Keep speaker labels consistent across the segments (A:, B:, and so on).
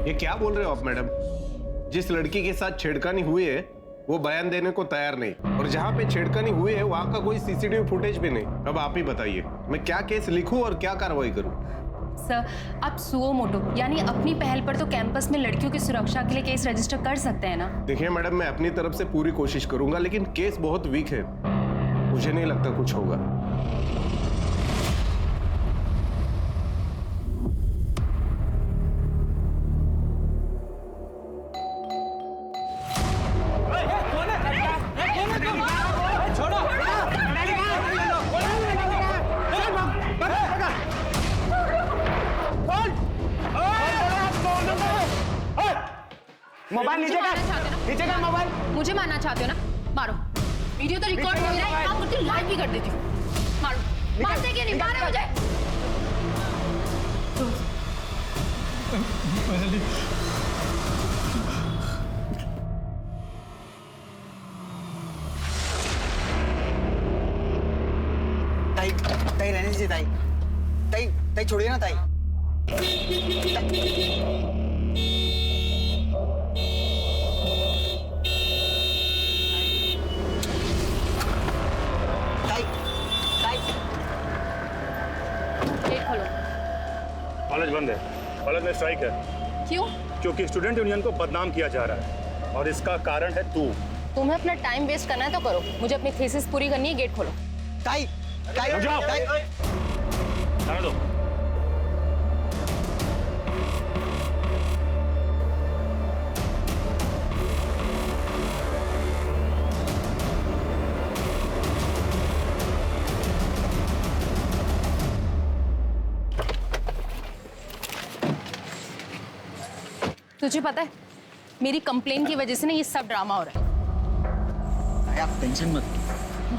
A: ये क्या बोल रहे हो आप मैडम? जिस लड़की के साथ छेड़खानी हुई है वो बयान देने को तैयार नहीं, और जहाँ पे छेड़खानी हुई है वहां का कोई सीसीटीवी फुटेज भी नहीं। अब आप ही बताइए मैं क्या केस लिखूं और क्या कार्रवाई करूं?
B: सर, आप सुओ मोटो यानी अपनी पहल पर तो कैंपस में लड़कियों की सुरक्षा के लिए केस रजिस्टर कर सकते हैं ना?
A: देखिए मैडम, मैं अपनी तरफ से पूरी कोशिश करूंगा, लेकिन केस बहुत वीक है, मुझे नहीं लगता कुछ होगा।
C: मोबाइल नीचे कर मोबाइल।
B: मुझे मारना चाहते हो ना? मारो, वीडियो तो रिकॉर्ड हो रहा है, काम करती हूँ लाइव भी कर देती हूँ। मारो, मारते कि नहीं? मारो मुझे।
C: ताई ताई रहने दीजिए ताई। ताई ताई छोड़िए ना ताई।
D: कॉलेज बंद है, कॉलेज में स्ट्राइक है।
B: क्यों?
D: क्योंकि स्टूडेंट यूनियन को बदनाम किया जा रहा है और इसका कारण है तू।
B: तुम्हें अपना टाइम वेस्ट करना है तो करो, मुझे अपनी थीसिस पूरी करनी है। गेट खोलो।
C: ताई ताई
D: जाओ। जाने दो।
B: तुझे पता है मेरी कंप्लेन की वजह से ना ये सब ड्रामा हो रहा है।
C: आप टेंशन मत।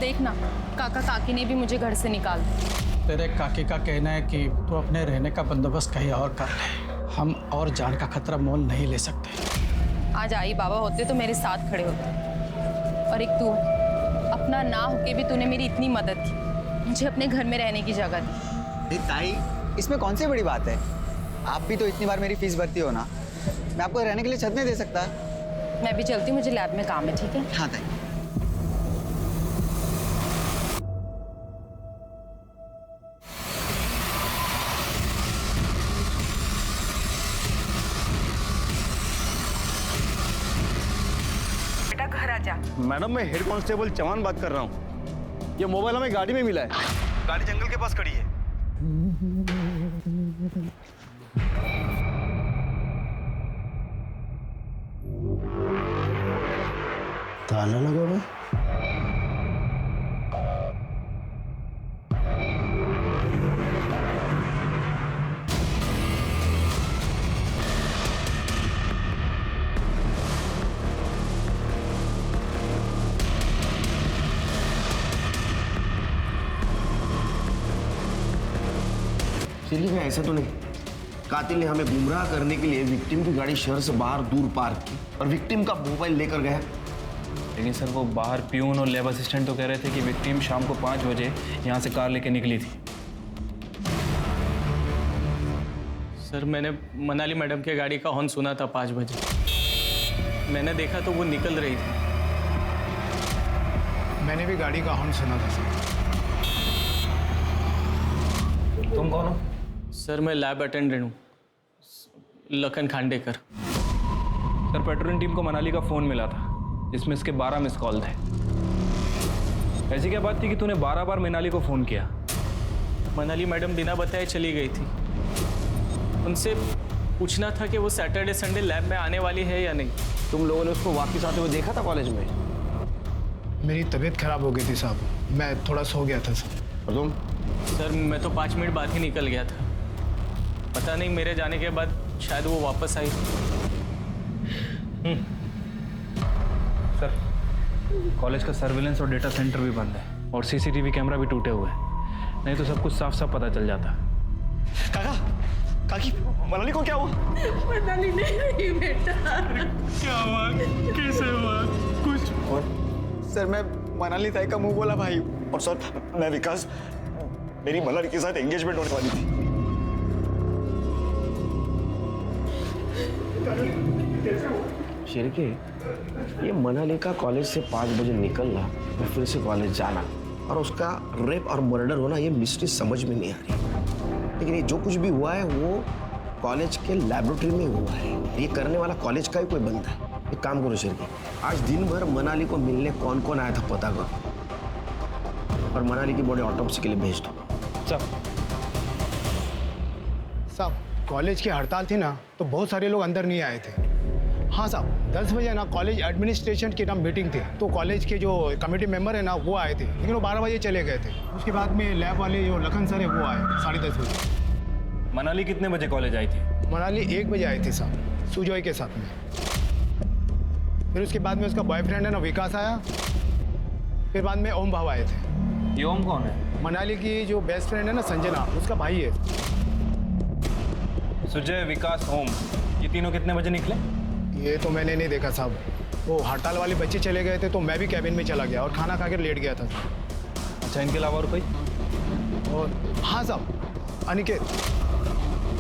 B: देखना, काका काकी ने भी मुझे घर से निकाल दिया।
E: तेरे काकी का कहना है कि तू अपने रहने का बंदोबस्त कहीं और कर ले, हम और जान का खतरा मोल नहीं ले सकते।
B: आज आई बाबा होते तो मेरे साथ खड़े होते, और एक तू अपना ना होके भी तूने मेरी इतनी मदद की, मुझे अपने घर में रहने की जगह दी।
C: ताई इसमें कौन सी बड़ी बात है? आप भी तो इतनी बार मेरी फीस भरती हो ना, मैं आपको रहने के लिए छत नहीं दे सकता?
B: मैं भी चलती हूँ, मुझे लैब में काम है। ठीक है?
C: हाँ ताई।
B: बेटा घर आ जा।
D: मैडम, मैं हेड कांस्टेबल चौहान बात कर रहा हूँ। ये मोबाइल हमें गाड़ी में मिला है, गाड़ी जंगल के पास खड़ी है।
F: ताला लगा हुआ है।
G: चलिए भाई, ऐसा तो नहीं कातिल ने हमें गुमराह करने के लिए विक्टिम की गाड़ी शहर से बाहर दूर पार्क की और विक्टिम का मोबाइल लेकर गया।
H: लेकिन सर वो बाहर प्यून और लैब असिस्टेंट तो कह रहे थे कि विक्टिम शाम को 5 बजे यहाँ से कार लेके निकली थी।
E: सर मैंने मनाली मैडम के गाड़ी का हॉर्न सुना था 5 बजे। मैंने देखा तो वो निकल रही थी।
F: मैंने भी गाड़ी का हॉर्न सुना था सर।
H: तुम कौन हो?
E: सर मैं लैब अटेंडेंट हूँ, Lakhan Khandekar.
H: Sir patrolling team को मनाली का फ़ोन मिला था जिसमें इसके 12 मिस कॉल थे। ऐसी क्या बात थी कि तूने 12 बार मनाली को फ़ोन किया?
E: मनाली मैडम बिना बताए चली गई थी। उनसे पूछना था कि वो सैटरडे संडे लैब में आने वाली है या नहीं।
G: तुम लोगों ने उसको वापस आते हुए देखा था कॉलेज में?
F: मेरी तबीयत खराब हो गई थी साहब, मैं थोड़ा सो गया था सर।
G: और तुम?
E: सर मैं तो 5 मिनट बाद ही निकल गया था। पता नहीं मेरे जाने के बाद शायद वो वापस आई।
H: सर कॉलेज का सर्विलेंस और डेटा सेंटर भी बंद है और सीसीटीवी कैमरा भी टूटे हुए हैं, नहीं तो सब कुछ साफ साफ पता चल जाता।
D: काका, काकी, मनाली को क्या हुआ?
B: मनाली नहीं बेटा।
E: क्या हुआ? कैसे हुआ? कुछ
C: सर मैं मनाली ताई का मुंह बोला भाई।
D: और सर मैं विकास, मेरी मनाली के साथ एंगेजमेंट होने वाली थी।
G: शिरके, ये मनाली का कॉलेज से 5 बजे निकलना और फिर से कॉलेज जाना और उसका रेप और मर्डर होना, ये मिस्ट्री समझ में नहीं आ रही। लेकिन ये जो कुछ भी हुआ है वो कॉलेज के लैबोरेटरी में हुआ है। ये करने वाला कॉलेज का ही कोई बंदा है। एक काम करो शिरके, आज दिन भर मनाली को मिलने कौन कौन आया था पता करो और मनाली की बॉडी ऑटोप्सी के लिए भेज दो।
F: साहब, कॉलेज की हड़ताल थी ना, तो बहुत सारे लोग अंदर नहीं आए थे। हाँ साहब, 10 बजे ना कॉलेज एडमिनिस्ट्रेशन की ना मीटिंग थी, तो कॉलेज के जो कमेटी मेंबर है ना वो आए थे, लेकिन वो 12 बजे चले गए थे। उसके बाद में लैब वाले जो लखन सर है वो आए 10:30 बजे।
H: मनाली कितने बजे कॉलेज आई थी?
F: मनाली 1 बजे आई थी साहब, सुजॉय के साथ में। फिर उसके बाद में उसका बॉयफ्रेंड है ना विकास आया। फिर बाद में ओम भाव आए थे।
H: ये ओम कौन है?
F: मनाली की जो बेस्ट फ्रेंड है ना संजना, उसका भाई है।
H: सुजय, विकास, ओम, ये तीनों कितने बजे निकले?
F: ये तो मैंने नहीं देखा साहब, वो हड़ताल वाले बच्चे चले गए थे तो मैं भी कैबिन में चला गया और खाना खा कर लेट गया था।
H: अच्छा, इनके अलावा और कोई?
F: और हाँ साहब, अनिकेत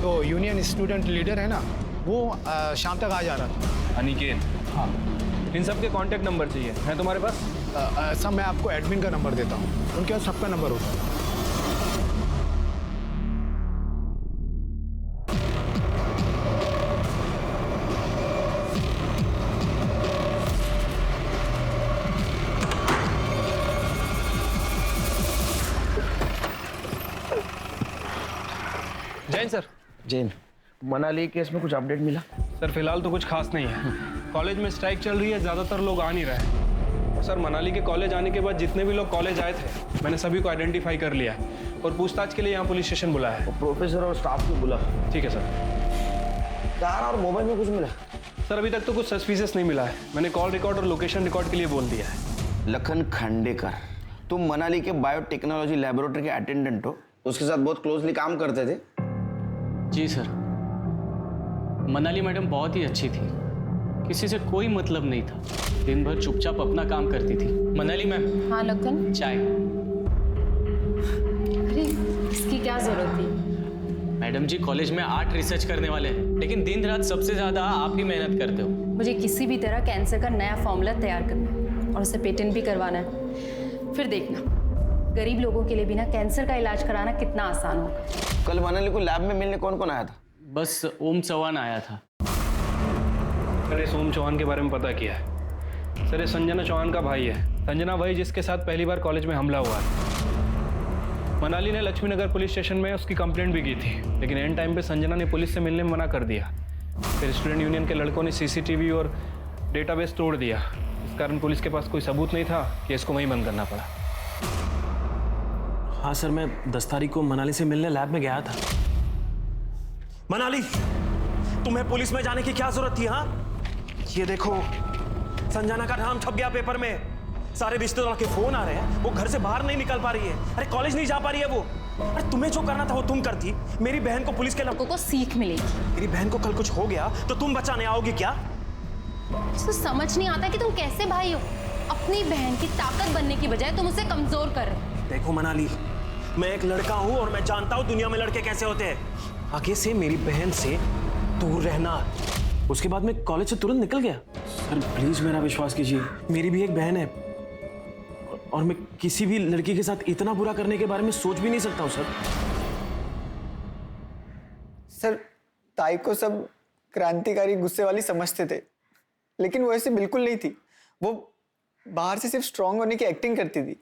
F: तो यूनियन स्टूडेंट लीडर है ना, वो शाम तक आ जा रहा था।
H: अनिकेत? हाँ। इन सब के कॉन्टैक्ट नंबर चाहिए, है तुम्हारे पास?
F: सब मैं आपको एडमिन का नंबर देता हूँ, उनके पास सबका नंबर होता है।
H: जैन सर।
G: जैन, मनाली केस में कुछ अपडेट मिला?
H: सर फिलहाल तो कुछ खास नहीं है। कॉलेज में स्ट्राइक चल रही है, ज़्यादातर लोग आ नहीं रहे। सर मनाली के कॉलेज आने के बाद जितने भी लोग कॉलेज आए थे, मैंने सभी को आइडेंटिफाई कर लिया है और पूछताछ के लिए यहाँ पुलिस स्टेशन बुलाया है।
G: प्रोफेसर और स्टाफ को बुला।
H: ठीक है सर।
G: कार और मोबाइल में कुछ मिला?
H: सर अभी तक तो कुछ सस्पिशियस नहीं मिला है। मैंने कॉल रिकॉर्ड और लोकेशन रिकॉर्ड के लिए बोल दिया है।
G: लखन खांडेकर, तुम मनाली के बायोटेक्नोलॉजी लैबोरेटरी के अटेंडेंट हो, उसके साथ बहुत क्लोजली काम करते थे?
E: जी सर, मनाली मैडम बहुत ही अच्छी थी, किसी से कोई मतलब नहीं था, दिन भर चुपचाप अपना काम करती थी। मनाली मैम।
B: हाँ लखन,
E: चाय।
B: अरे इसकी क्या जरूरत थी?
E: मैडम जी कॉलेज में 8 रिसर्च करने वाले हैं, लेकिन दिन रात सबसे ज्यादा आप ही मेहनत करते हो।
B: मुझे किसी भी तरह कैंसर का नया फॉर्मूला तैयार करना है और उसे पेटेंट भी करवाना है। फिर देखना गरीब लोगों के लिए भी ना कैंसर का इलाज कराना कितना आसान होगा।
G: कल मनाली को लैब में मिलने कौन कौन आया था?
E: बस ओम चौहान आया था।
H: मैंने इस ओम चौहान के बारे में पता किया है। सर ये संजना चौहान का भाई है। संजना वही जिसके साथ पहली बार कॉलेज में हमला हुआ है। मनाली ने लक्ष्मी नगर पुलिस स्टेशन में उसकी कंप्लेंट भी की थी, लेकिन एंड टाइम पे संजना ने पुलिस से मिलने में मना कर दिया। फिर स्टूडेंट यूनियन के लड़कों ने सीसीटीवी और डेटाबेस तोड़ दिया। इस कारण पुलिस के पास कोई सबूत नहीं था, केस को वहीं बंद करना पड़ा।
I: हाँ सर, मैं 10 तारीख को मनाली से मिलने लैब में गया था। मनाली, तुम्हें पुलिस में जाने की क्या जरूरत थी? हाँ, ये देखो संजना का नाम छप गया पेपर में, सारे रिश्तेदारों के फोन आ रहे हैं, वो घर से बाहर नहीं निकल पा रही है, अरे कॉलेज नहीं जा पा रही है वो। अरे तुम्हें जो करना था वो तुम करती, मेरी बहन को पुलिस के
B: लोगों को सीख मिलेगी।
I: मेरी बहन को कल कुछ हो गया तो तुम बचाने आओगी क्या?
B: इसको समझ नहीं आता कि तुम कैसे भाई हो। अपनी बहन की ताकत बनने की बजाय तुम उसे कमजोर कर रहे हो।
I: देखो मनाली, मैं एक लड़का हूं और मैं जानता हूं दुनिया में लड़के कैसे होते हैं। आगे से मेरी बहन से दूर रहना। उसके बाद मैं कॉलेज से तुरंत निकल गया। सर प्लीज मेरा विश्वास कीजिए, मेरी भी एक बहन है और मैं किसी भी लड़की के साथ इतना बुरा करने के बारे में सोच भी नहीं सकता हूं।
C: सर ताई को सब क्रांतिकारी गुस्से वाली समझते थे, लेकिन वो ऐसे बिल्कुल नहीं थी। वो बाहर से सिर्फ स्ट्रांग होने की एक्टिंग करती थी,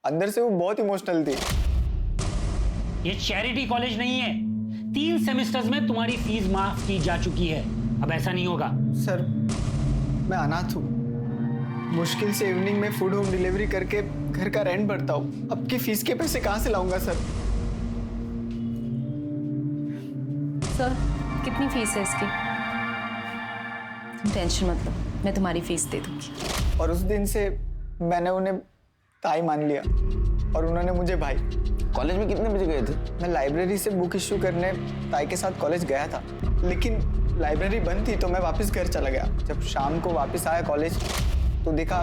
C: अंदर से वो बहुत इमोशनल थी।
J: ये चैरिटी कॉलेज नहीं है। 3 सेमेस्टर्स में तुम्हारी फीस माफ की जा चुकी है, अब ऐसा नहीं होगा।
C: सर मैं अनाथ हूँ, मुश्किल से इवनिंग में फूड होम डिलीवरी करके घर का रेंट भरता हूँ। अब की फीस के पैसे कहाँ से लाऊंगा सर?
B: सर कितनी फीस है इसकी? टेंशन मत लो, मैं तुम्हारी फीस दे दूंगी।
C: और उस दिन से मैंने उन्हें ताई मान लिया और उन्होंने मुझे भाई।
G: कॉलेज में कितने बजे गए थे?
C: मैं लाइब्रेरी से बुक इश्यू करने ताई के साथ कॉलेज गया था, लेकिन लाइब्रेरी बंद थी तो मैं वापस घर चला गया। जब शाम को वापस आया कॉलेज तो देखा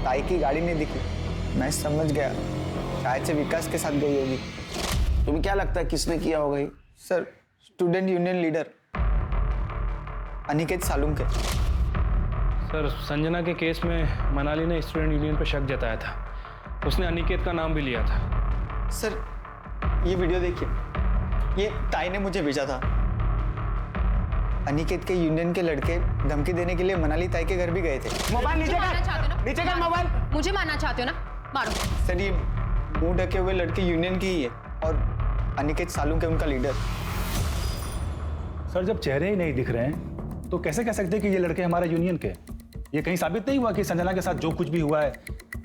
C: ताई की गाड़ी नहीं दिखी। मैं समझ गया शायद से विकास के साथ गई होगी।
G: तुम्हें क्या लगता है किसने किया होगा ये?
C: Sir student union leader Aniket Salunke.
H: Sir, Sanjana के केस में मनाली ने स्टूडेंट यूनियन पर शक जताया था। उसने अनिकेत का नाम भी लिया था।
C: सर ये वीडियो देखिए, ये ताई ने मुझे भेजा था। अनिकेत के यूनियन के लड़के धमकी देने के लिए मनाली ताई के घर भी गए थे।
B: मोबाइल नीचे कर, नीचे कर मोबाइल। मुझे मारना चाहते हो ना, मारो।
C: सर ये मुंह ढके हुए लड़के यूनियन की ही है और अनिकेत सालुंके उनका लीडर।
D: सर, जब चेहरे ही नहीं दिख रहे हैं तो कैसे कह सकते हैं कि ये लड़के हमारे यूनियन के? ये कहीं साबित नहीं हुआ कि संजना के साथ जो कुछ भी हुआ है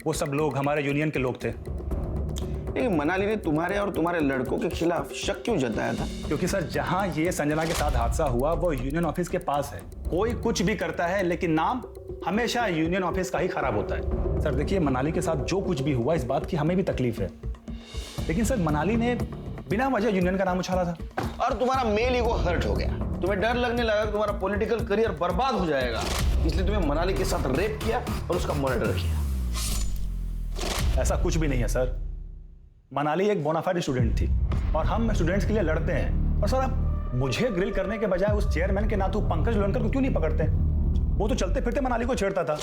D: वो सब लोग हमारे यूनियन के लोग थे?
G: लेकिन मनाली ने तुम्हारे और तुम्हारे लड़कों के खिलाफ शक क्यों जताया था?
D: क्योंकि सर, जहां ये संजना के साथ हादसा हुआ वो यूनियन ऑफिस के पास है। कोई कुछ भी करता है लेकिन नाम हमेशा यूनियन ऑफिस का ही खराब होता है। सर देखिए, मनाली के साथ जो कुछ भी हुआ इस बात की हमें भी तकलीफ है, लेकिन सर मनाली ने बिना वजह यूनियन का नाम उछाला था।
G: और तुम्हारा मेल ईगो हर्ट हो गया। तुम्हें डर लगने लगा कि तुम्हारा पॉलिटिकल करियर बर्बाद हो जाएगा, इसलिए तुम्हें मनाली के साथ रेप किया और उसका मर्डर किया।
D: ऐसा कुछ भी नहीं है सर। मनाली एक बोनाफाइड स्टूडेंट थी और हम स्टूडेंट्स के लिए लड़ते हैं। और सर, आप मुझे ग्रिल करने के बजाय उस चेयरमैन के नातू पंकज लोनकर को क्यों नहीं पकड़ते? वो तो चलते फिरते मनाली को छेड़ता था।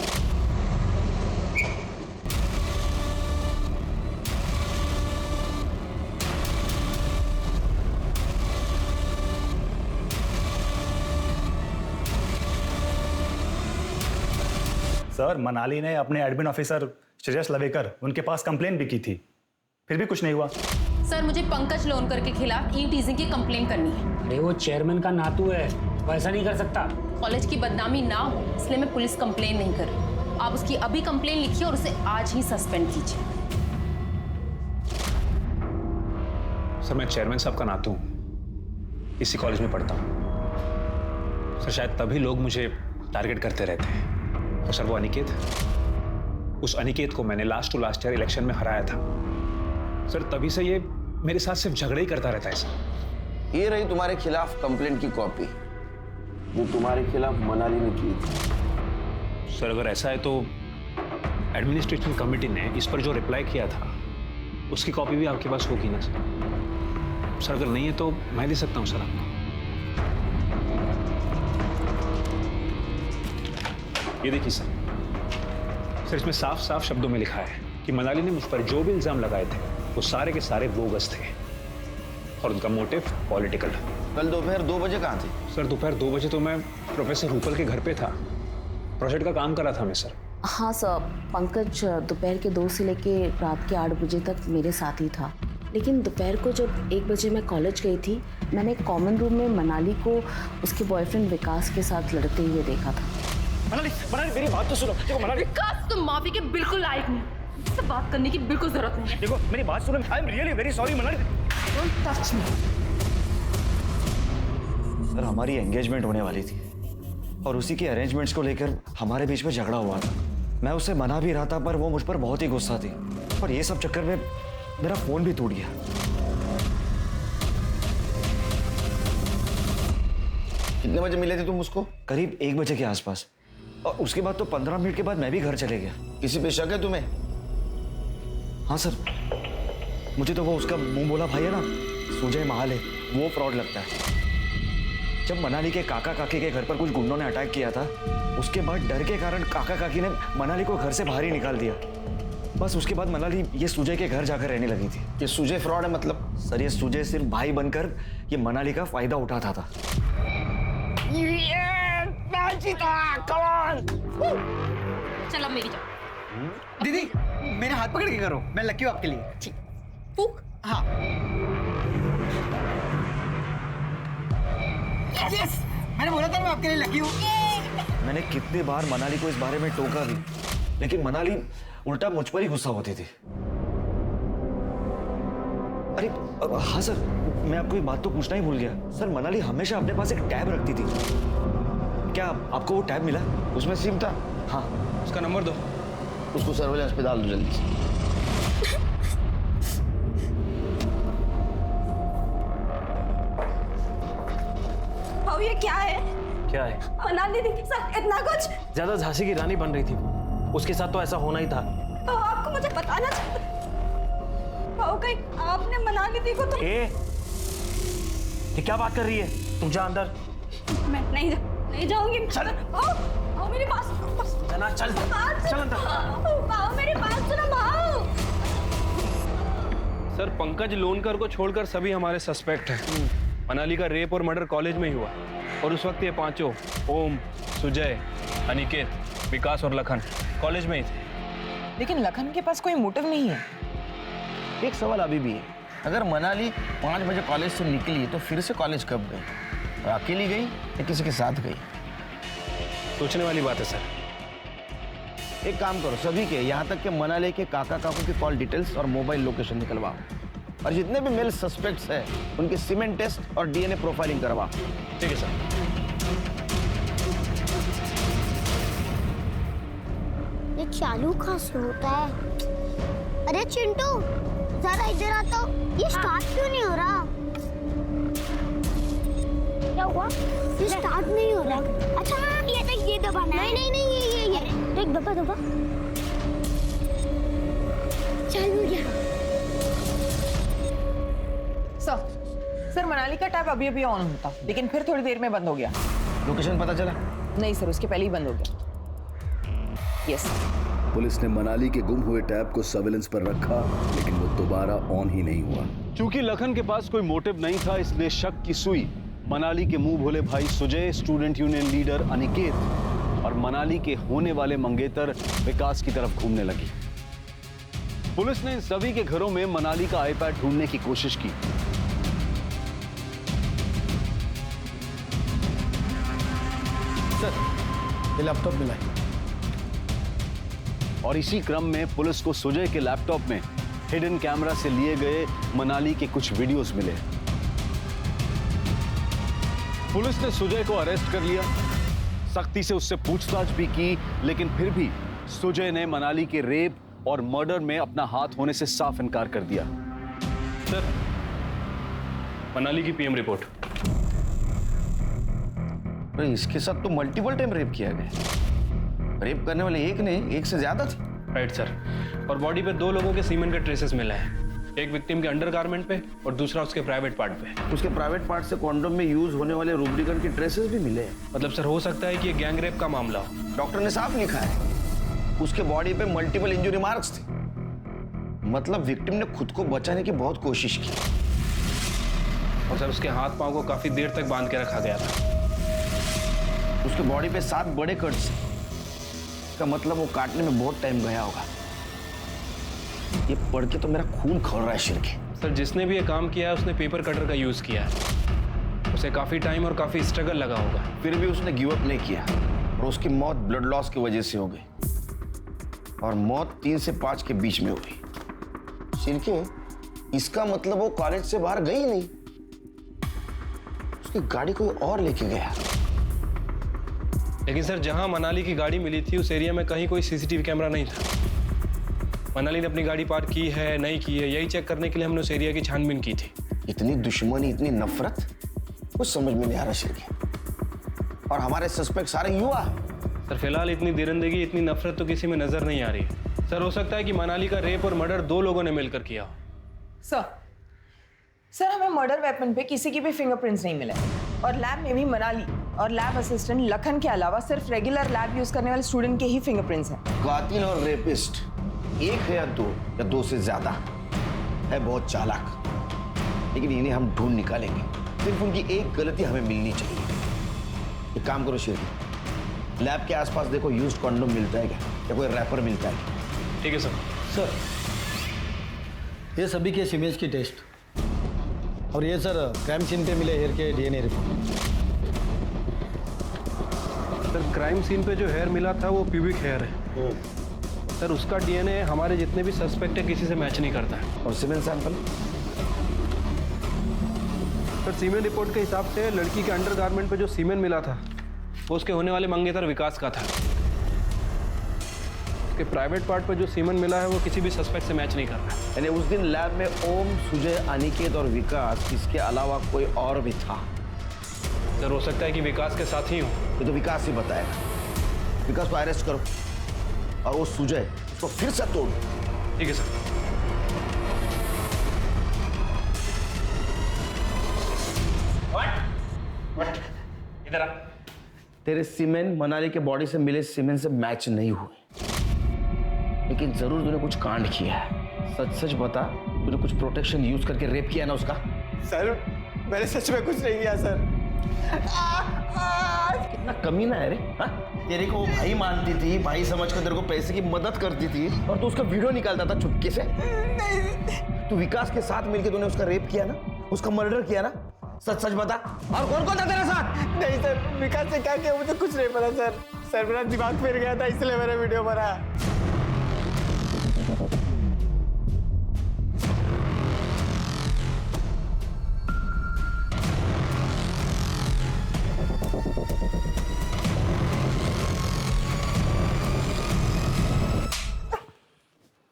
D: सर, मनाली ने अपने एडमिन ऑफिसर श्रेयस लवेकर उनके पास कंप्लेन भी की थी, फिर भी कुछ नहीं हुआ।
B: सर मुझे पंकज लोनकर के खिलाफ ई टीजिंग की कंप्लेन करनी है।
J: अरे वो चेयरमैन का नातू है, वो ऐसा नहीं कर सकता।
B: कॉलेज की बदनामी ना हो इसलिए मैं पुलिस कंप्लेन नहीं कर रही। आप उसकी अभी कंप्लेन लिखिए और उसे आज ही सस्पेंड कीजिए।
H: सर, मैं चेयरमैन साहब का नातू हूँ, इसी कॉलेज में पढ़ता हूँ। सर शायद तभी लोग मुझे टारगेट करते रहते हैं। और सर वो अनिकेत, उस अनिकेत को मैंने last to last year election में हराया था। सर तभी से ये मेरे साथ सिर्फ झगड़े ही करता रहता है सर।
G: ये रही तुम्हारे खिलाफ कंप्लेंट की कॉपी, जो तुम्हारे खिलाफ मनाली ने की थी।
H: सर अगर ऐसा है तो एडमिनिस्ट्रेशन कमेटी ने इस पर जो रिप्लाई किया था उसकी कॉपी भी आपके पास होगी ना सर? सर अगर नहीं है तो मैं दे सकता हूँ सर आपको। ये देखिए सर, इसमें साफ साफ शब्दों में लिखा है कि मनाली ने मुझ पर जो भी इल्जाम लगाए थे वो सारे के सारे बोगस थे और उनका मोटिव पॉलिटिकल।
G: कल दोपहर 2 बजे कहाँ थे?
H: सर दोपहर 2 बजे तो मैं प्रोफेसर रूपल के घर पे था, प्रोजेक्ट का काम कर रहा था मैं सर।
K: हाँ सर, पंकज दोपहर के 2 से लेके रात के 8 बजे तक मेरे साथ ही था। लेकिन दोपहर को जब 1 बजे मैं कॉलेज गई थी, मैंने कॉमन रूम में मनाली को उसके बॉयफ्रेंड विकास के साथ लड़ते हुए देखा था।
I: मनाली, मेरी बात तो सुनो। देखो मनाली,
B: विकास तुम माफी के बिल्कुल लायक नहीं, इससे बात करने की बिल्कुल जरूरत नहीं।
I: देखो मेरी बात सुनो। I am really very sorry Manali.
B: Don't touch me.
L: Sir हमारी एंगेजमेंट होने वाली थी और उसी के अरेंजमेंट्स को लेकर हमारे बीच में झगड़ा हुआ था। मैं उसे मना भी रहा था पर वो मुझ पर बहुत ही गुस्सा थी और ये सब चक्कर में मेरा फोन भी टूट गया।
G: कितने बजे मिले थे तुम उसको?
L: करीब 1 बजे के आसपास। और उसके बाद तो 15 मिनट के बाद मैं भी घर चले गया।
G: किसी पे शक है तुम्हें?
L: हाँ सर, मुझे तो वो उसका मुंह बोला भाई है ना, सुजय महाल है, वो फ्रॉड लगता है। जब मनाली के काका काकी के घर पर कुछ गुंडों ने अटैक किया था, उसके बाद डर के कारण काका काकी ने मनाली को घर से बाहर ही निकाल दिया। बस उसके बाद मनाली ये सुजय के घर जाकर रहने लगी थी।
G: ये सुजय फ्रॉड है मतलब?
L: सर ये सुजय सिर्फ भाई बनकर ये मनाली का फायदा उठाता था।
B: चलो मेरी जाओ।
C: दीदी मेरे हाथ पकड़ के करो, मैं लकी हूँ आपके लिए।
B: ठीक, फूक।
C: हाँ यस, मैंने बोला था मैं आपके लिए लकी हूँ।
L: मैंने कितने बार मनाली को इस बारे में टोका भी, लेकिन मनाली उल्टा मुझ पर ही गुस्सा होती थी। अरे हाँ सर, मैं आपको एक बात तो पूछना ही भूल गया। सर मनाली हमेशा अपने पास एक टैब रखती थी, क्या आपको वो टैब मिला?
G: उसमें सिम था?
L: हाँ।
H: उसका नंबर दो।
G: उसको सर्वेलेंस पे डाल दो जल्दी से।
K: भाऊ ये क्या है?
I: क्या है?
K: मनाली दीदी के साथ इतना कुछ?
I: ज्यादा झांसी की रानी बन रही थी वो, उसके साथ तो ऐसा होना ही था।
K: तो आपको मुझे बताना चाहिए। भाऊ कहीं आपने मनाली दी को तो?
I: ये क्या बात कर रही है? तुम जा अंदर।
K: मैं नहीं,
B: नहीं जाऊंगी।
I: चल।
B: आओ मेरे पास।
I: जना चल चल अंदर।
B: आओ मेरे पास, सुनो भाऊ।
H: सर पंकज लोनकर को छोड़कर सभी हमारे सस्पेक्ट हैं। मनाली का रेप और मर्डर कॉलेज में ही हुआ और उस वक्त ये पांचों ओम, सुजय, अनिकेत, विकास और लखन कॉलेज में ही थे।
M: लेकिन लखन के पास कोई मोटिव नहीं है।
G: एक सवाल अभी भी है, अगर मनाली 5 बजे कॉलेज से निकली तो फिर से कॉलेज कब गई? अकेली गई या किसी के साथ गई?
H: सोचने वाली बात है सर।
G: एक काम करो, सभी के यहाँ तक के मनाली के काका काकू की कॉल डिटेल्स और मोबाइल लोकेशन निकलवाओ और जितने भी मेल सस्पेक्ट्स हैं उनके सीमेंट टेस्ट और डीएनए प्रोफाइलिंग करवाओ।
H: ठीक है सर।
N: ये चालू कहाँ से होता है? अरे चिंटू जरा इधर आता हूँ। ये स्टार्ट क्यों नहीं हो रहा? क्या हुआ? ये स्टार्ट नहीं हो रहा। अच्छा ये देख, ये दबाना है। नहीं नहीं ये देख, दबा दबा। चालू हो गया।
M: सर मनाली का टैब अभी ऑन होता, लेकिन फिर थोड़ी देर में बंद हो गया।
G: लोकेशन पता चला?
M: नहीं सर, उसके पहले ही बंद हो गया। यस।
O: पुलिस ने मनाली के गुम हुए टैब को सर्विलेंस पर रखा, लेकिन वो दोबारा ऑन ही नहीं हुआ।
P: क्योंकि लखन के पास कोई मोटिव नहीं था, इसलिए शक की सुई मनाली के मुंह भोले भाई Sujay, student union leader Aniket और मनाली के होने वाले मंगेतर विकास की तरफ घूमने लगी। पुलिस ने इन सभी के घरों में मनाली का आईपैड ढूंढने की कोशिश की।
F: सर ये लैपटॉप मिला है।
P: और इसी क्रम में पुलिस को सुजय के लैपटॉप में हिडन कैमरा से लिए गए मनाली के कुछ वीडियोस मिले। पुलिस ने सुजय को अरेस्ट कर लिया, सख्ती से उससे पूछताछ भी की, लेकिन फिर भी सुजय ने मनाली के रेप और मर्डर में अपना हाथ होने से साफ इनकार कर दिया।
H: सर मनाली की पीएम रिपोर्ट।
G: अरे इसके साथ तो मल्टीपल टाइम रेप किया गया। रेप करने वाले एक नहीं, एक से ज्यादा थे।
H: Right sir. और बॉडी पे 2 लोगों के सीमेंट के ट्रेसेस मिले हैं, एक विक्टिम के अंडरगारमेंट पे और दूसरा उसके प्राइवेट पार्ट पे।
G: उसके प्राइवेट पार्ट से कॉन्डोम में यूज होने वाले रूब्रिकेंट के ट्रेसेस भी मिले हैं।
H: मतलब सर हो सकता है कि ये गैंग रेप का मामला हो।
G: डॉक्टर ने साफ लिखा है उसके बॉडी पे मल्टीपल इंजरी मार्क्स थे, मतलब विक्टिम ने खुद को बचाने की बहुत कोशिश की।
H: और सर उसके हाथ पांव को काफी देर तक बांध के रखा गया था।
G: उसके बॉडी पे 7 बड़े कट्स का मतलब वो काटने में बहुत टाइम गया होगा। ये पढ़ के तो मेरा खून खौल रहा है शिर के।
H: सर जिसने भी ये काम किया है उसने पेपर कटर का यूज किया है। उसे काफी टाइम और काफी स्ट्रगल लगा होगा,
G: फिर भी उसने गिव अप नहीं किया और उसकी मौत ब्लड लॉस की वजह से हो गई और मौत 3 से 5 के बीच में हुई। शिरके, इसका मतलब वो कॉलेज से बाहर गई नहीं, उसकी गाड़ी कोई और लेके गया।
H: लेकिन सर जहां मनाली की गाड़ी मिली थी उस एरिया में कहीं कोई सीसीटीवी कैमरा नहीं था। मनाली ने अपनी गाड़ी पार्क की है नहीं की है, यही चेक करने के लिए हमने उस एरिया की छानबीन की थी।
G: इतनी दुश्मनी, इतनी नफरत, कुछ समझ में नहीं आ रहा शिरके। और हमारे सस्पेक्ट सारे युवा हैं।
H: सर फिलहाल इतनी दरिंदगी, इतनी नफरत तो किसी में नजर नहीं आ रही है। सर हो सकता है कि मनाली का रेप और मर्डर 2 लोगों ने मिलकर किया हो।
M: सर हमें मर्डर वेपन पे किसी की भी फिंगरप्रिंट्स नहीं मिले और लैब में भी मनाली और लैब असिस्टेंट लखन के अलावा सिर्फ रेगुलर लैब यूज करने वाले स्टूडेंट के ही फिंगरप्रिंट्स हैं।
G: कातिल और रेपिस्ट एक है या 2 या 2 से ज्यादा है, बहुत चालाक, लेकिन इन्हें हम ढूंढ निकालेंगे। सिर्फ उनकी एक गलती हमें मिलनी चाहिए। एक काम करो शेरकी, लैब के आसपास देखो यूज्ड कॉन्डोम मिलता है क्या या कोई रैपर मिलता है क्या?
H: ठीक है सर।
F: सर ये सभी केस इमेज की टेस्ट और ये सर क्राइम सीन पे मिले हेयर के DNA report.
H: Sir crime scene पे जो हेयर मिला था वो प्यूबिक हेयर है। सर उसका डीएनए हमारे जितने भी सस्पेक्ट है किसी से मैच नहीं करता है।
G: और सीमेन सैंपल?
H: सर सीमेन रिपोर्ट के हिसाब से लड़की के अंडरगारमेंट पे जो सीमेन मिला था वो उसके होने वाले मंगेतर विकास का था। उसके प्राइवेट पार्ट पर जो सीमेन मिला है वो किसी भी सस्पेक्ट से मैच नहीं कर रहा।
G: यानी उस दिन लैब में ओम, सुजय, अनिकेत और विकास, इसके अलावा कोई और भी था?
H: सर हो सकता है कि विकास के साथ ही हो।
G: ये तो विकास ही बताएगा। विकास को अरेस्ट करो और वो सुजय उसको फिर से तोड़।
H: ठीक है सर।
J: व्हाट? इधर आ।
G: तेरे सीमेंट मनाली के बॉडी से मिले सीमेंट से मैच नहीं हुए, लेकिन जरूर तूने कुछ कांड किया है। सच सच बता, तूने कुछ प्रोटेक्शन यूज करके रेप किया ना उसका?
C: सर मैंने सच में कुछ नहीं किया सर।
G: कितना कमीना है रे, हाँ? तेरे को वो भाई मानती थी, भाई समझकर तेरे को पैसे की मदद करती थी, और तू उसका वीडियो निकालता था चुपके से। तू विकास के साथ मिलकर तूने उसका रेप किया ना, उसका मर्डर किया ना? सच सच बता, और कौन कौन था तेरे साथ?
C: नहीं सर, विकास से क्या किया मुझे कुछ नहीं पता सर। सर मेरा दिमाग फिर गया था इसलिए मैंने वीडियो बना।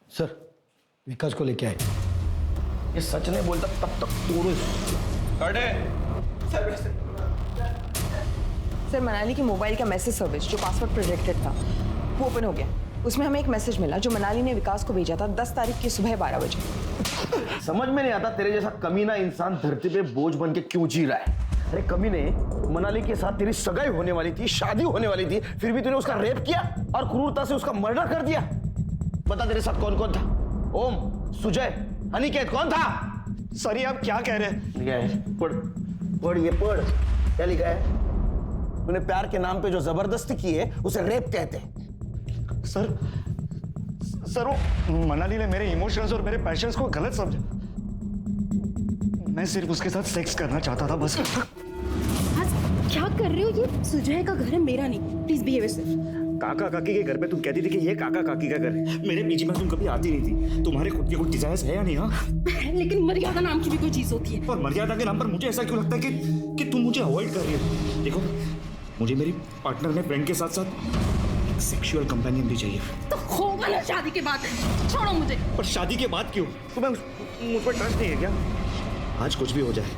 F: सर विकास को लेके आए।
G: ये सच नहीं बोलता तब तक तोड़ो।
M: सर मनाली की मोबाइल का मैसेज सर्विस जो पासवर्ड प्रोटेक्टेड था वो ओपन हो गया। उसमें हमें एक मैसेज मिला जो मनाली ने विकास को भेजा था 10 तारीख की सुबह 12 बजे।
G: समझ में नहीं आता तेरे जैसा कमीना इंसान धरती पे बोझ बन के क्यों जी रहा है। अरे कमीने, मनाली के साथ तेरी सगाई होने वाली थी, शादी होने वाली थी, फिर भी तूने उसका रेप किया और क्रूरता से उसका मर्डर कर दिया। बता तेरे साथ कौन कौन था? ओम, सुजय, अनिकेत, कौन था?
L: सर आप क्या कह रहे हैं?
G: पढ़ पढ़, ये पढ़, क्या लिखा है? तूने प्यार के नाम पे जो जबरदस्ती की है उसे रेप कहते हैं।
L: सर वो मनाली ने मेरे इमोशंस और मेरे पैशंस को गलत समझा। मैं सिर्फ उसके साथ सेक्स करना चाहता था बस।
B: क्या कर रहे हो? ये सुजय का घर है, मेरा नहीं। Please behave yourself.
L: काका काकी के घर पे तुम कहती थी कि ये काका काकी का घर है। मेरे बीच में तुम कभी आती नहीं थी। तुम्हारे खुद के कुछ डिजायर्स है या नहीं? हाँ,
B: लेकिन मर्यादा नाम की भी कोई चीज होती है।
L: और मर्यादा के नाम पर मुझे ऐसा क्यों लगता है कि तुम मुझे अवॉइड कर रही हो? देखो, मुझे मेरी पार्टनर में फ्रेंड के साथ साथ एक सेक्सुअल कंपेनियन भी चाहिए।
B: तो होगा ना शादी के बाद। छोड़ो मुझे।
L: पर शादी के बाद क्यों? तुम्हें मुझ पर ट्रस्ट नहीं है क्या? आज कुछ भी हो जाए,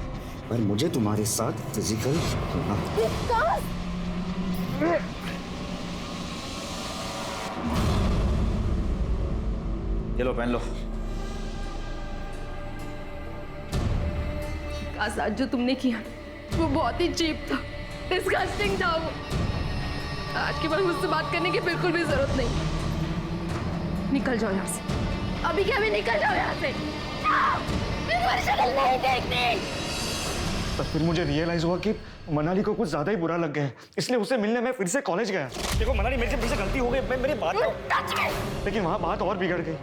L: पर मुझे तुम्हारे साथ फिजिकल
G: ये लो, पहन लो।
B: आज जो तुमने किया वो बहुत ही चीप था, डिस्गस्टिंग था वो। आज के बाद मुझसे बात करने की बिल्कुल भी जरूरत नहीं। निकल जाओ यहाँ से, अभी क्या भी निकल जाओ यहाँ से। शक्ल नहीं देखनी।
L: पर फिर मुझे रियलाइज हुआ कि मनाली को कुछ ज्यादा ही बुरा लग गया है, इसलिए उससे मिलने मैं फिर से कॉलेज गया। देखो मनाली, मेरे से फिर से गलती हो गई, मेरी बात, लेकिन वहाँ बात और बिगड़ गई।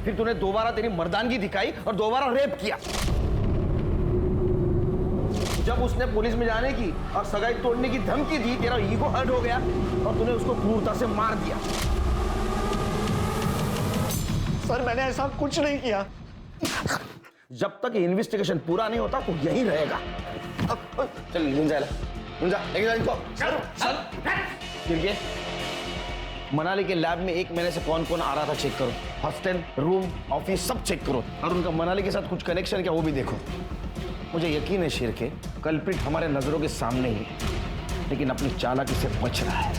G: फिर तूने दोबारा तेरी मर्दानगी दिखाई और दोबारा रेप किया। जब उसने पुलिस में जाने की और सगाई तोड़ने की धमकी दी, तेरा ईगो हर्ट हो गया और तूने उसको क्रूरता से मार दिया।
L: सर मैंने ऐसा कुछ नहीं किया।
G: जब तक इन्वेस्टिगेशन पूरा नहीं होता तो यहीं रहेगा। चल मुंजा लेके जा इनको। सर मनाली के लैब में 1 महीने से कौन कौन आ रहा था चेक करो। हॉस्टल, रूम, ऑफिस सब चेक करो, और उनका मनाली के साथ कुछ कनेक्शन क्या वो भी देखो। मुझे यकीन है शेर के, कल्प्रिट हमारे नजरों के सामने ही, लेकिन अपनी चालाकी से बच रहा है।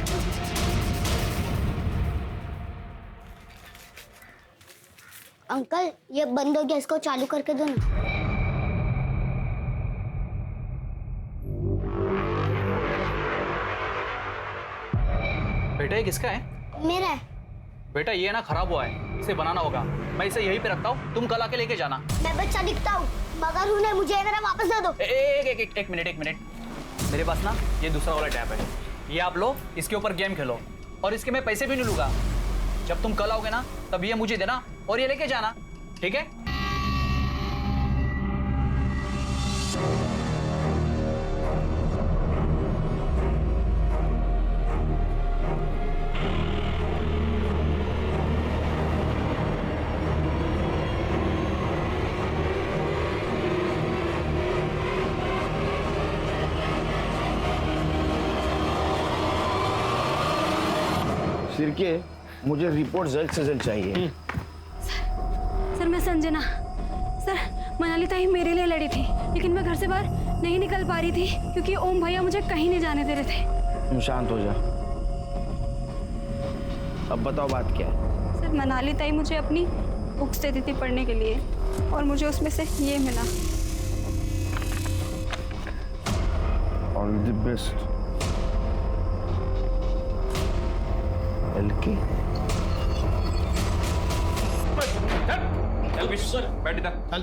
N: अंकल ये बंद हो गया, इसको चालू करके दो ना।
E: बेटा ये किसका है?
N: मेरा है।
E: बेटा ये ना खराब हुआ है, इसे बनाना होगा। मैं इसे यहीं पे रखता हूँ, तुम कल आके लेके जाना।
N: मैं बच्चा दिखता हूँ मगर हूँ नहीं, मुझे मेरा वापस दे दो।
E: एक मिनट। मेरे पास ना ये दूसरा वाला टैब है, ये आप लो, इसके ऊपर गेम खेलो, और इसके मैं पैसे भी नहीं लूंगा। जब तुम कल आओगे ना तब ये मुझे देना और ये लेके जाना, ठीक है?
G: सिरके, मुझे रिपोर्ट जल्द से जल्द चाहिए।
B: सर मैं संजना। सर मनाली ताई मेरे लिए लड़ी थी, लेकिन मैं घर से बाहर नहीं निकल पा रही थी क्योंकि ओम भैया मुझे कहीं नहीं जाने दे रहे थे।
G: तुम शांत हो जा। अब बताओ बात क्या है?
B: सर मनाली ताई मुझे अपनी बुक्स देती थी पढ़ने के लिए, और मुझे उसमें से ये मिला।
G: All the best. LK?
H: चल विश्व सर बैठ इधर। चल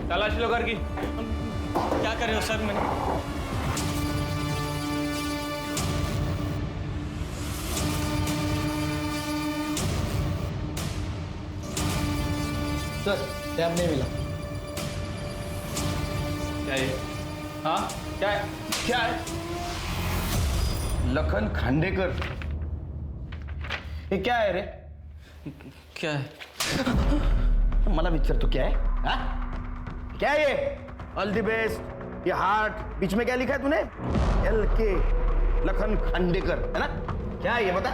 H: तलाश लो घर की। क्या कर रहे हो सर? मैंने
C: सर टैब नहीं मिला।
H: क्या ये? हाँ क्या है?
G: क्या है? लखन खांडेकर, ये क्या है रे?
H: क्या है?
G: मला विचार तो क्या है? हाँ? क्या है ये? ऑल द बेस्ट, ये हार्ट, बीच में क्या लिखा है तूने? LK, लखन खांडेकर, है ना? क्या है ये बता?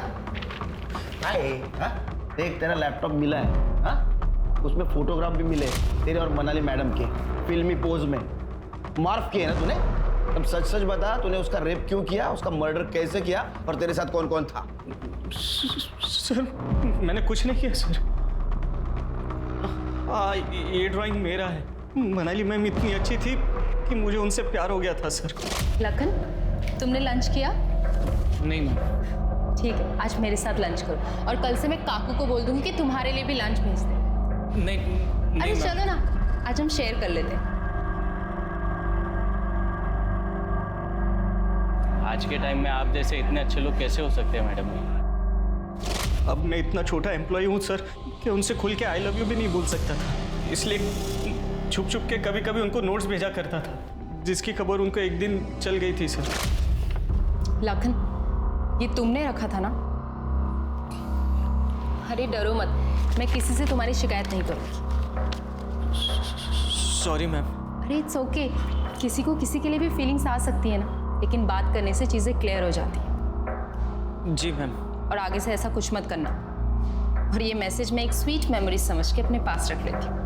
G: क्या है? हाँ? देख तेरा लैपटॉप मिला है, हाँ? उसमें फोटोग्राफ भी मिले तेरे और मनाली मैडम के फिल्मी पोज में। मार्फ किए ना तूने? अब सच सच बता, तूने उसका रेप क्यों किया, उसका मर्डर कैसे किया और तेरे साथ कौन कौन था?
H: सर मैंने कुछ नहीं किया सर। ये ड्राइंग मेरा है। मनाली मैम इतनी अच्छी थी कि मुझे उनसे प्यार हो गया था सर।
B: लखन, तुमने लंच किया?
H: नहीं मैम।
B: ठीक है, आज मेरे साथ लंच करो और कल से मैं काकू को बोल दूंगी कि तुम्हारे लिए भी लंच भेज दे।
H: नहीं
B: अरे चलो ना, आज हम शेयर कर लेते हैं।
H: आज के टाइम में आप जैसे इतने अच्छे लोग कैसे हो सकते हैं मैडम? अब मैं इतना छोटा एम्प्लॉय हूँ सर कि उनसे खुल के आई लव यू भी नहीं बोल सकता था, इसलिए छुप छुप के कभी कभी उनको नोट्स भेजा करता था, जिसकी खबर उनको एक दिन चल गई थी सर।
B: लखन, ये तुमने रखा था ना? अरे डरो मत, मैं किसी से तुम्हारी शिकायत नहीं करूँगी।
H: Sorry ma'am.
B: अरे इट्स ओके, किसी को किसी के लिए भी फीलिंग्स आ सकती है ना, लेकिन बात करने से चीज़ें क्लियर हो जाती हैं।
H: जी मैम।
B: और आगे से ऐसा कुछ मत करना। और ये मैसेज मैं एक स्वीट मेमोरी समझ के अपने पास रख लेती हूँ।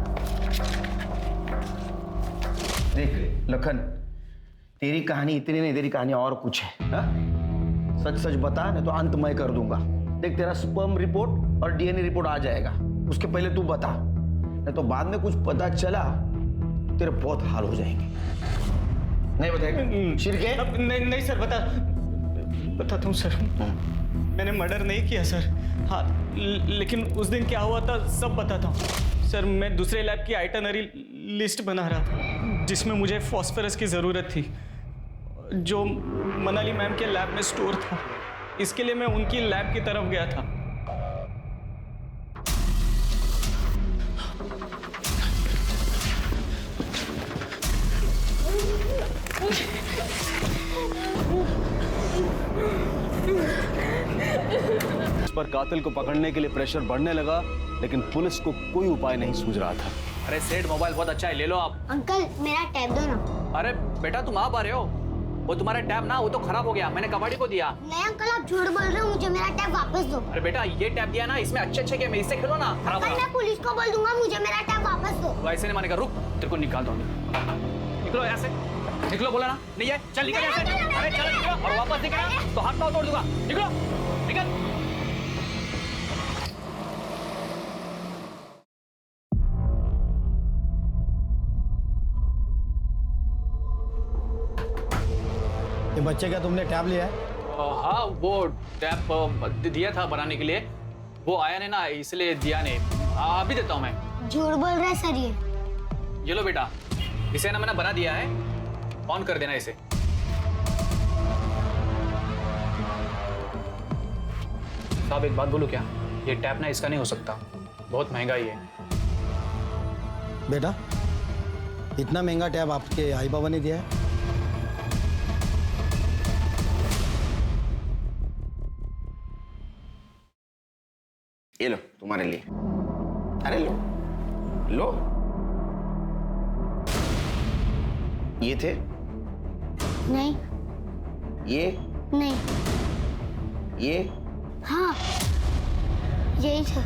G: देख लखन, तेरी कहानी इतनी नहीं, तेरी कहानी और कुछ है। हा? सच सच बता, नहीं तो अंत मैं कर दूंगा। देख तेरा स्पर्म रिपोर्ट और DNA रिपोर्ट आ जाएगा, उसके पहले तू बता, नहीं तो बाद में कुछ पता चला तेरे बहुत हाल हो जाएंगे। नहीं बताएगा? शिरके?
H: नहीं सर, बताता हूँ सर। मैंने मर्डर नहीं किया सर। हाँ, लेकिन उस दिन क्या हुआ था सब बताता हूँ सर। मैं दूसरे लैब की आइटनरी लिस्ट बना रहा था जिसमें मुझे फॉस्फोरस की ज़रूरत थी, जो मनाली मैम के लैब में स्टोर था। इसके लिए मैं उनकी लैब की तरफ गया था।
P: इस पर कातिल को पकड़ने के लिए प्रेशर बढ़ने लगा, लेकिन पुलिस को कोई उपाय नहीं सूझ रहा था।
E: अरे सेठ, मोबाइल बहुत अच्छा है, ले लो आप।
N: अंकल मेरा टैब दो ना।
E: अरे बेटा, तुम आप आ रहे हो? वो तुम्हारा टैब ना, वो तो खराब हो गया, मैंने कबाड़ी को दिया।
N: नहीं अंकल, आप झूठ बोल रहे हो, मुझे मेरा टैब वापस दो।
E: अरे बेटा, ये टैब दिया ना, इसमें अच्छे गेम है, इससे खेलो ना। खराब
N: अंकल मैं पुलिस को बोल दूंगा, मुझे मेरा टैब वापस दो।
E: तो ऐसे नहीं मानेगा, रुक, तेरे को निकाल दूंगा। निकलो यहाँ से, निकलो, बोला ना नहीं है, चल निकल यहाँ से। अरे चलो निकलो, और वापस निकला तो हाथ पाँव तोड़ दूंगा। निकलो, निकल।
F: ये बच्चे का तुमने टैब लिया है?
E: हाँ, वो टैब दिया था बनाने के लिए, वो आया नहीं ना, इसलिए दिया नहीं। अभी देता हूँ मैं।
N: झूठ बोल रहा है सर
E: ये लो बेटा, इसे ना मैंने बना दिया है, ऑन कर देना इसे। साहब एक बात बोलूं क्या? ये टैप ना इसका नहीं हो सकता, बहुत महंगा ही है।
F: बेटा, इतना महंगा टैब आपके आई बाबा ने दिया है?
G: ये लो तुम्हारे लिए। अरे लो लो। ये थे?
N: नहीं।
G: ये?
N: नहीं।
G: ये?
N: हाँ, यही था।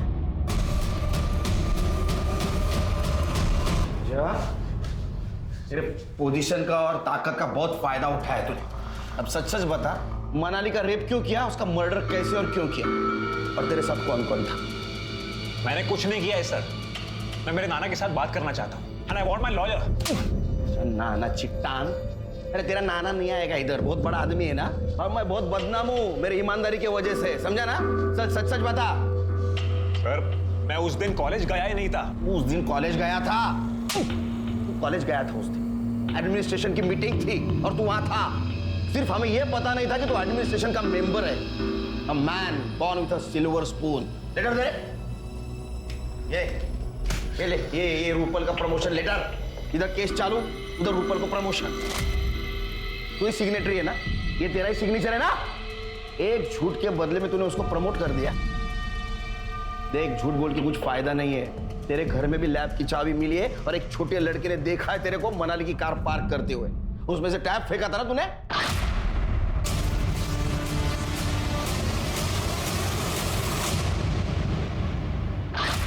G: जा, तेरे पोजीशन का और ताकत का बहुत फायदा उठाया तूने। अब सच सच बता, मनाली का रेप क्यों किया, उसका मर्डर कैसे और क्यों किया, और तेरे साथ कौन कौन था?
D: मैंने कुछ नहीं किया है सर। मैं मेरे नाना के साथ बात करना चाहता हूँ। And I want my lawyer.
G: नाना चिट्टान, अरे तेरा नाना नहीं आएगा इधर, बहुत बड़ा आदमी है ना, और मैं बहुत बदनाम हूँ मेरी ईमानदारी की वजह से, समझा ना? सच सच सच बता।
D: सर मैं उस दिन कॉलेज गया ही नहीं था।
G: उस दिन कॉलेज गया था? तू कॉलेज गया था उस दिन, एडमिनिस्ट्रेशन की मीटिंग थी और तू वहां था। सिर्फ हमें यह पता नहीं था कि तू एडमिनिस्ट्रेशन का मेंबर है। A man born with a silver spoon. Letter दे। ये ले, ये रूपल का प्रमोशन लेटर। इधर केस चालू, उधर रूपल को प्रमोशन। तू ही सिग्नेटरी है ना, ये तेरा ही सिग्नेचर है ना? एक झूठ के बदले में तूने उसको प्रमोट कर दिया। देख, झूठ बोल के कुछ फायदा नहीं है। तेरे घर में भी लैब की चाबी मिली है और एक छोटे लड़के ने देखा है तेरे को मनाली की कार पार्क करते हुए। उसमें से टैप फेंका था ना तूने?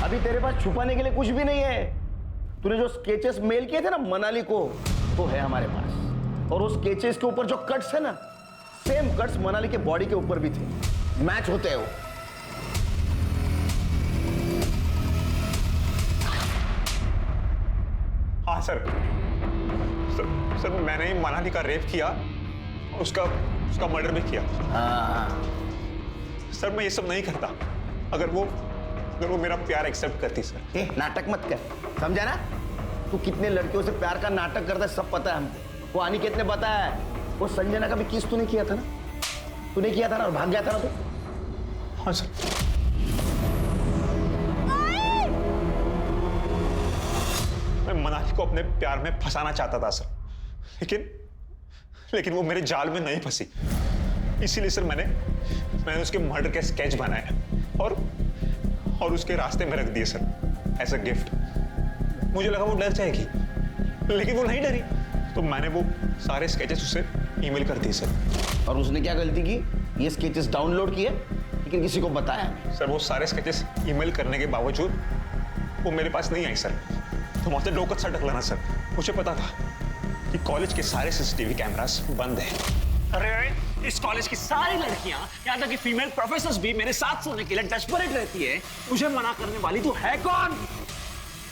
G: अभी तेरे पास छुपाने के लिए कुछ भी नहीं है। तूने जो स्केचेस मेल किए थे ना मनाली को, वो है हमारे पास। और उस स्केचेस के ऊपर जो कट्स है ना, सेम कट्स मनाली के बॉडी के ऊपर भी थे, मैच होते हैं वो।
D: हाँ सर, सर मैंने ही मनाली का रेप किया, उसका मर्डर भी किया। सर मैं ये सब नहीं करता अगर वो मेरा प्यार एक्सेप्ट करती। सर
G: नाटक मत कर, समझा ना? तू कितने लड़कियों से प्यार का नाटक करता है सब पता है हमको। वो अनिकेत ने बताया है। वो संजना का भी किस तूने किया था ना? तूने किया था ना और भाग गया था ना तू?
D: हाँ सर। मैं मनाली को अपने प्यार में फंसाना चाहता था सर, लेकिन वो मेरे जाल में नहीं फंसी। इसीलिए सर मैंने उसके मर्डर के स्केच बनाए और उसके रास्ते में रख दिए सर, एज अ गिफ्ट। मुझे लगा वो डर जाएगी, लेकिन वो नहीं डरी, तो मैंने वो सारे स्केचेस उसे ईमेल कर दिए सर।
G: और उसने क्या गलती की? ये स्केचेस डाउनलोड किए लेकिन किसी को बताया?
D: सर वो सारे स्केचेस ईमेल करने के बावजूद वो मेरे पास नहीं आई सर। तो वहां से डोकत सा ढकलाना सर। मुझे पता था कि कॉलेज के सारे सीसीटीवी कैमरास बंद हैं।
I: अरे इस कॉलेज की सारी लड़कियां, यहाँ तक कि फीमेल प्रोफेसर्स भी मेरे साथ सोने के लिए डेस्परेट रहती है। मुझे मना करने वाली तू है कौन?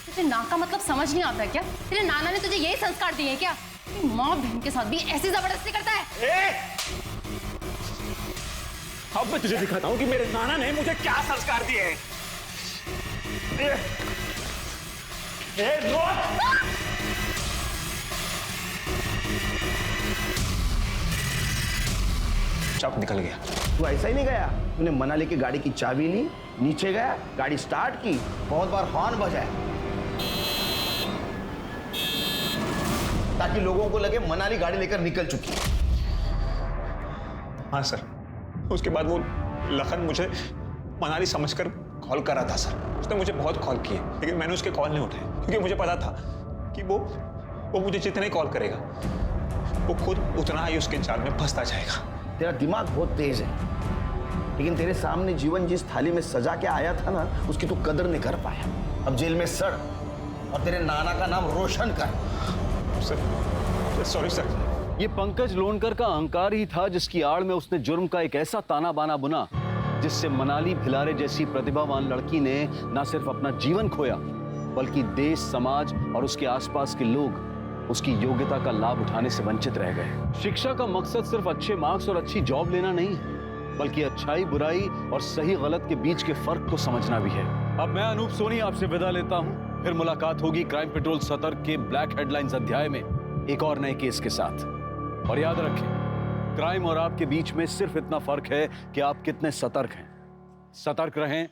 B: तुझे ना का मतलब समझ नहीं आता क्या? तेरे नाना ने तुझे यही संस्कार दिए क्या? माँ बहन के साथ भी ऐसी जबरदस्ती करता है?
I: अब मैं तुझे दिखाता हूँ कि मेरे नाना ने मुझे क्या संस्कार दिए हैं।
D: चौक निकल गया।
G: तू ऐसा ही नहीं गया, तूने मनाली की गाड़ी की चाबी ली, नीचे गया, गाड़ी स्टार्ट की, बहुत बार हॉर्न बजाया ताकि लोगों को लगे मनाली गाड़ी लेकर निकल चुकी।
D: हाँ सर, उसके बाद वो लखन मुझे मनाली समझकर कॉल कर रहा था सर। उसने मुझे बहुत कॉल किए, लेकिन मैंने उसके कॉल नहीं उठाए क्योंकि मुझे पता था कि वो मुझे जितने कॉल करेगा वो खुद उतना ही उसके जाल में फंसता जाएगा।
G: तेरा दिमाग बहुत तेज है, लेकिन तेरे सामने जीवन जिस थाली में सजा के आया था ना, उसकी तू कदर नहीं कर पाया। अब जेल में सड़ और तेरे नाना का नाम रोशन कर।
P: Sir sorry sir. ये पंकज लोनकर का अहंकार ही था जिसकी आड़ में उसने जुर्म का एक ऐसा ताना बाना बुना जिससे मनाली भिलारे जैसी प्रतिभावान लड़की ने न सिर्फ अपना जीवन खोया, बल्कि देश, समाज और उसके आसपास के लोग उसकी योग्यता का लाभ उठाने से वंचित रह गए। शिक्षा का मकसद सिर्फ अच्छे मार्क्स और अच्छी जॉब लेना नहीं है, बल्कि अच्छाई, बुराई और सही गलत के बीच के फर्क को समझना भी है। अब मैं अनूप सोनी आपसे विदा लेता हूं। फिर मुलाकात होगी क्राइम पेट्रोल सतर्क के ब्लैक हेडलाइंस अध्याय में एक और नए केस के साथ। और याद रखें, क्राइम और आपके बीच में सिर्फ इतना फर्क है कि आप कितने सतर्क हैं। सतर्क रहें,